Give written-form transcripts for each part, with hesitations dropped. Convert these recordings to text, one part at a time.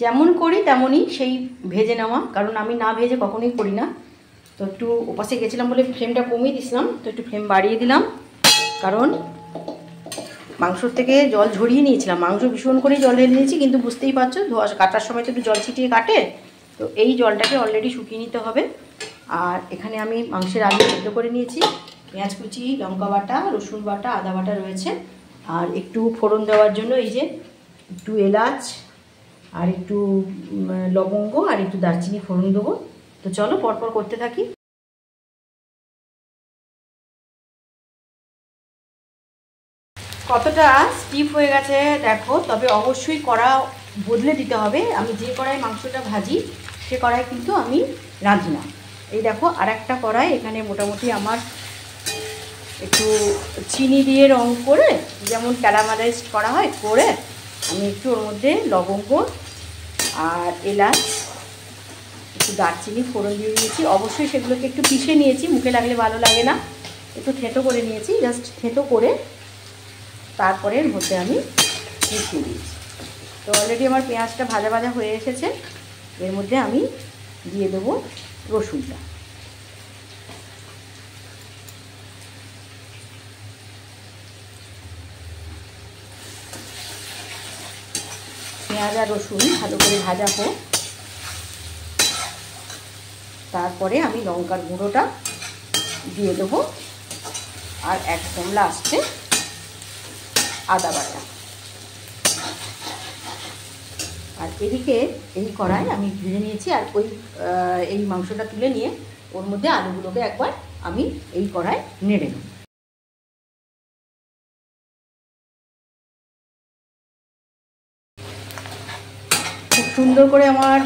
যেমন করি তেমনই সেই ভেজে নেওয়া, কারণ আমি না ভেজে কখনোই করি না। তো একটু ওপাশে গেছিলাম বলে ফ্লেমটা কমিয়ে দিয়েছিলাম, তো একটু ফ্লেম বাড়িয়ে দিলাম, কারণ মাংসর থেকে জল ঝরিয়ে নিয়েছিলাম। মাংস ভীষণ করেই জল ঢেলে নিয়েছি, কিন্তু বুঝতেই পারছো ধোয়া কাটার সময় তো একটু জল ছিটিয়ে কাটে, তো এই জলটাকে অলরেডি শুকিয়ে নিতে হবে। আর এখানে আমি মাংসের আলু সেদ্ধ করে নিয়েছি, পেঁয়াজ কুচি, লঙ্কা বাটা, রসুন বাটা, আদা বাটা রয়েছে। আর একটু ফোড়ন দেওয়ার জন্য এই যে একটু এলাচ আর একটু লবঙ্গ আর একটু দারচিনি ফোড়ন দেবো। তো চলো পরপর করতে থাকি। কতটা স্টিফ হয়ে গেছে দেখো, তবে অবশ্যই কড়া বদলে দিতে হবে। আমি যে কড়াই মাংসটা ভাজি সে কড়াই কিন্তু আমি রাঁধি না। এই দেখো আর একটা কড়াই, এখানে মোটামুটি আমার একটু চিনি দিয়ে রং করে, যেমন ক্যারামেলাইজ করা হয় করে, আমি একটু ওর মধ্যে লবঙ্গ আর এলাচ, একটু দারচিনি ফোড়ন দিয়ে দিয়েছি। অবশ্যই সেগুলোকে একটু পিষে নিয়েছি, মুখে লাগলে ভালো লাগে না, একটু থেঁতো করে নিয়েছি, জাস্ট থেঁতো করে তারপরে এর মধ্যে আমি মিশিয়ে দিয়েছি। তো অলরেডি আমার পেঁয়াজটা ভাজা ভাজা হয়ে এসেছে, এর মধ্যে আমি দিয়ে দেবো রসুনটা। পেঁয়াজ আর রসুন ভালো করে ভাজা হোক, তারপরে আমি লঙ্কার গুঁড়োটা দিয়ে দেবো, আর একদম লাস্টে আদা বাটা। আর এদিকে এই কড়াই আমি ভেজে নিয়েছি, আর এই মাংসটা তুলে নিয়ে ওর মধ্যে আলুগুলোকে একবার আমি এই কড়াই নেড়ে নেব। খুব সুন্দর করে আমার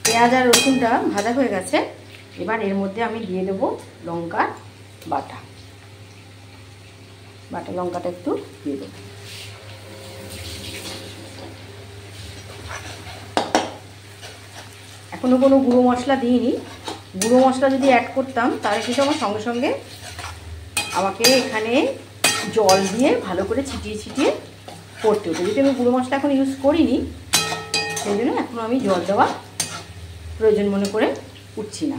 পেঁয়াজ আর রসুনটা ভাজা হয়ে গেছে। এবার এর মধ্যে আমি দিয়ে দেবো লঙ্কার বাটা, বাটা লঙ্কাটা একটু দিয়ে দেবো। এখনও কোনো গুঁড়ো মশলা দিইনি, গুঁড়ো মশলা যদি অ্যাড করতাম তাহলে কিন্তু আমার সঙ্গে সঙ্গে আমাকে এখানে জল দিয়ে ভালো করে ছিটিয়ে ছিটিয়ে করতে হতো। যেহেতু আমি গুঁড়ো মশলা এখন ইউজ করিনি, সেই জন্য এখন আমি জল দেওয়া প্রয়োজন মনে করে উঠছি না।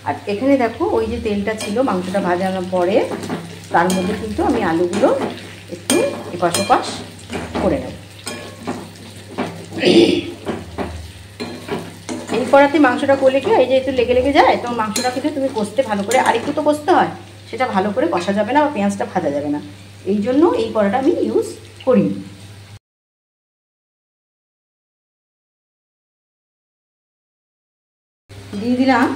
আর এখানে দেখো ওই যে তেলটা ছিল মাংসটা ভাজানোর পরে, তার মধ্যে কিন্তু আমি আলুগুলো একটু এপাশ ওপাশ করে নেব। এই কড়াতে মাংসটা করলে কি এই যে একটু লেগে লেগে যায়, তো মাংসটা কিন্তু তুমি কষতে ভালো করে, আর একটু তো কষতে হয়, সেটা ভালো করে কষা যাবে না বা পেঁয়াজটা ভাজা যাবে না, এই জন্য এই কড়াটা আমি ইউজ করি। দিয়ে দিলাম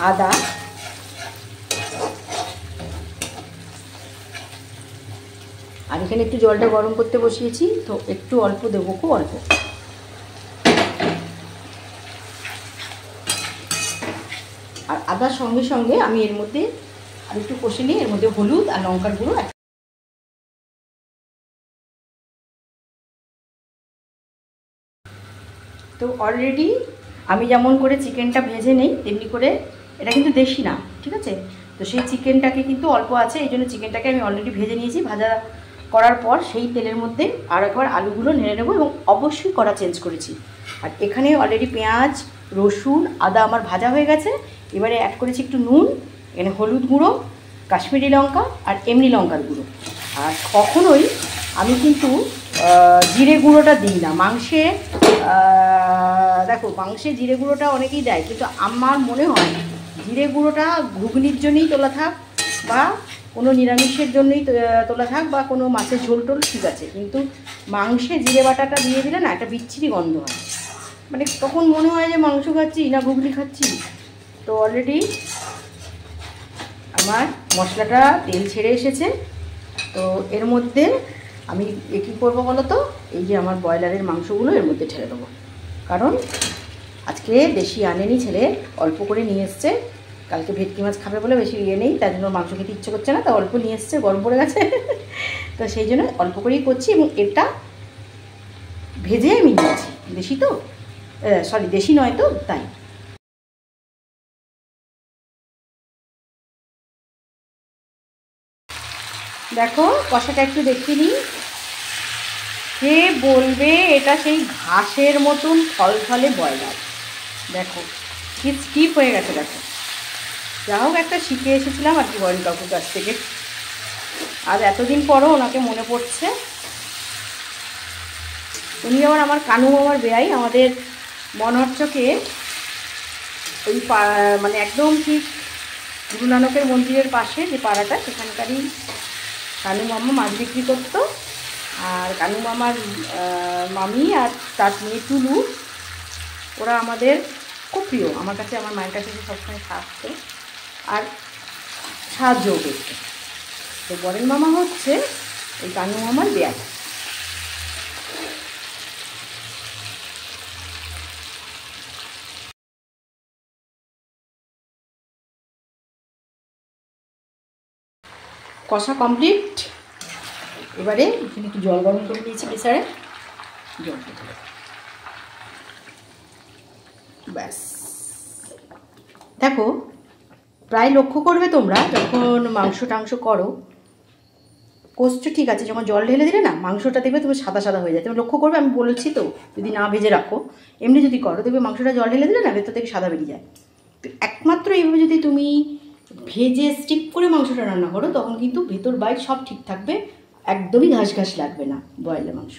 আদা, আর এখানে একটু জলটা গরম করতে বসিয়েছি, তো একটু অল্প দেবো, খুব অল্প। আর আদার সঙ্গে সঙ্গে আমি এর মধ্যে আর একটু কষে নিয়ে এর মধ্যে হলুদ আর লঙ্কার গুঁড়ো। তো অলরেডি আমি যেমন করে চিকেনটা ভেজে নেই তেমনি করে, এটা কিন্তু দেশি না, ঠিক আছে? তো সেই চিকেনটাকে কিন্তু অল্প আছে, এই জন্য চিকেনটাকে আমি অলরেডি ভেজে নিয়েছি। ভাজা করার পর সেই তেলের মধ্যে আর একবার আলুগুলো নেড়ে নেবো, এবং অবশ্যই কড়া চেঞ্জ করেছি। আর এখানে অলরেডি পেঁয়াজ, রসুন, আদা আমার ভাজা হয়ে গেছে। এবারে অ্যাড করেছি একটু নুন, এখানে হলুদ গুঁড়ো, কাশ্মীরি লঙ্কা আর এমনি লঙ্কার গুঁড়ো। আর কখনোই আমি কিন্তু জিরে গুঁড়োটা দিই না মাংসে। দেখো মাংসে জিরে গুঁড়োটা অনেকেই দেয়, কিন্তু আমার মনে হয় জিরে গুঁড়োটা ঘুগনির জন্যই তোলা থাক, বা কোনো নিরামিষের জন্যই তোলা থাক, বা কোনো মাছের ঝোল টোল ঠিক আছে, কিন্তু মাংসে জিরে বাটাটা দিয়ে দিলে না একটা বিচ্ছিরি গন্ধ হয়, মানে তখন মনে হয় যে মাংস খাচ্ছি না ঘুগনি খাচ্ছি। তো অলরেডি আমার মশলাটা তেল ছেড়ে এসেছে। তো এর মধ্যে আমি কী করবো বলো তো, এই যে আমার ব্রয়লারের মাংসগুলো এর মধ্যে ঢেলে দেবো, কারণ আজকে বেশি আনেনি ছেলে, অল্প করে নিয়ে এসছে। কালকে ভেটকি মাছ খাবে বলে বেশি নেই, তার জন্য মাংস খেতে ইচ্ছে করছে না, তা অল্প নিয়ে এসছে, গরম পড়ে গেছে। তো সেই জন্য অল্প করেই করছি, এবং এটা ভেজে আমি নিয়েছি, দেশি তো, সরি দেশি নয় তো, তাই। দেখো কষাটা একটু দেখিয়ে নিই, কে বলবে এটা সেই ঘাসের মতন থলথলে ব্রয়লার। দেখো কি স্টিপ হয়ে গেছে, দেখো। যা হোক একটা শিখে এসেছিলাম আর কি বরেন কাকুর কাছ থেকে। আর এতদিন পরও ওনাকে মনে পড়ছে। উনি আবার আমার কানু মামার বেয়াই, আমাদের মনোহরচকে ওই মানে একদম ঠিক গুরু নানকের মন্দিরের পাশে যে পাড়াটা, সেখানকারই কানু মামা মাছ বিক্রি করতো। আর কানু মামার মামি আর তার মেয়ে টুলু, ওরা আমাদের খুব প্রিয়। আমার কাছে, আমার মায়ের কাছে সবসময় থাকতো আর সাহায্যও করতো। তো বরেন মামা হচ্ছে ওই কানু মামার বেয়াই। কষা কমপ্লিট। এবারে এখানে একটু জল গরম করে দিয়েছি প্রেসারে, জল দিয়ে দেবো। ব্যাস। দেখো প্রায় লক্ষ্য করবে তোমরা যখন মাংস টাংস করো, কষছো ঠিক আছে, যখন জল ঢেলে দিলে না মাংসটা দেখবে তুমি সাদা সাদা হয়ে যায়। তুমি লক্ষ্য করবে, আমি বলেছি তো, যদি না ভেজে রাখো, এমনি যদি করো দেখবে মাংসটা জল ঢেলে দিলে না ভেতর থেকে সাদা বেরিয়ে যায়। তো একমাত্র এইভাবে যদি তুমি ভেজে স্টিক করে মাংসটা রান্না করো, তখন কিন্তু ভেতর বাইরে সব ঠিক থাকবে, একদমই ঘাস ঘাস লাগবে না ব্রয়লার মাংস।